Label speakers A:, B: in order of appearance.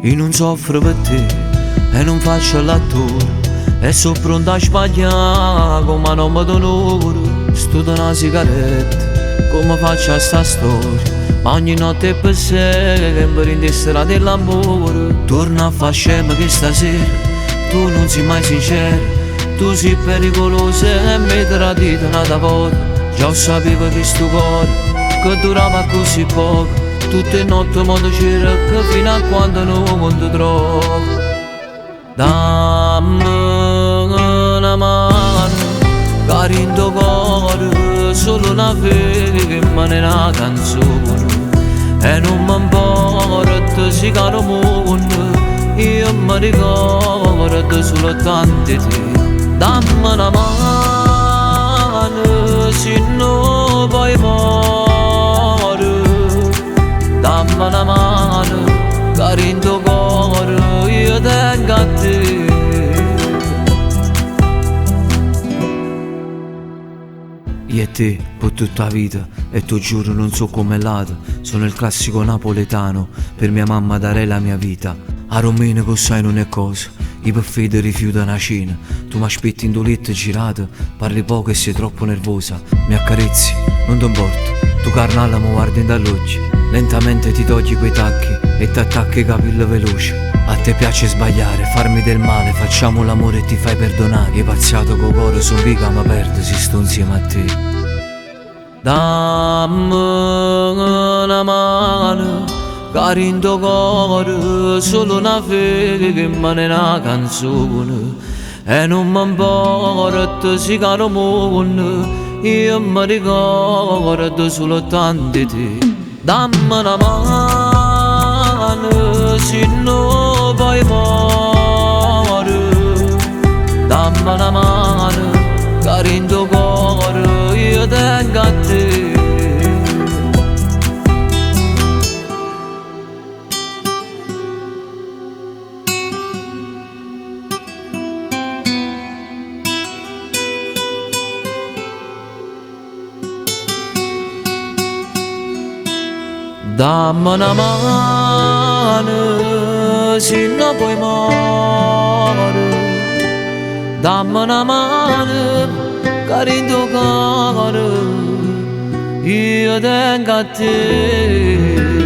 A: Io non soffro per te e non faccio l'attore, e sono pronto a sbagliare come nome d'onore. Studio una sigaretta, come faccio a sta storia, ma ogni notte è per sempre in destra dell'amore. Torna a far scemo che stasera tu non sei mai sincero, tu sei pericolosa e mi tradito un'altra volta. Già sapevo che sto cuore che durava così poco, tutte notti modo cerca fino a quando non ti trovo. Dammi una mano, cari in tuo cuore, solo una fede che rimane una canzone. E non mi importa se caro mondo, io mi ricordo solo tanti te. Dammi una mano, se no poi muore. Dammi una mano, cari in tuo cuore, io tengo a te. Io e te per tutta la vita, e tu giuro non so come è l'ata. Sono il classico napoletano, per mia mamma darei la mia vita. A Romeno sai non è cosa, io per fede rifiuto una cena. Tu mi aspetti in tuo letto girato, parli poco e sei troppo nervosa. Mi accarezzi, non ti importa, tu carnalla mi guardi dall'occhio. Lentamente ti togli quei tacchi e ti attacchi i capelli veloci. A te piace sbagliare, farmi del male, facciamo l'amore e ti fai perdonare. Che pazziato co' cuore, son pica ma perde se sto insieme a te. Dammi una mano, cari in tuo cuore, solo una fede che rimane una canzone. E non mi importa se caro mondo, io mi ricordo solo tanti te. Dammi una mano, se no poi muore. Dammi una mano, cari in tuo cuore, io tengo a te. Dammi una mano, se no poi muore. Dammi una mano, cari in tuo cuore, io tengo a te.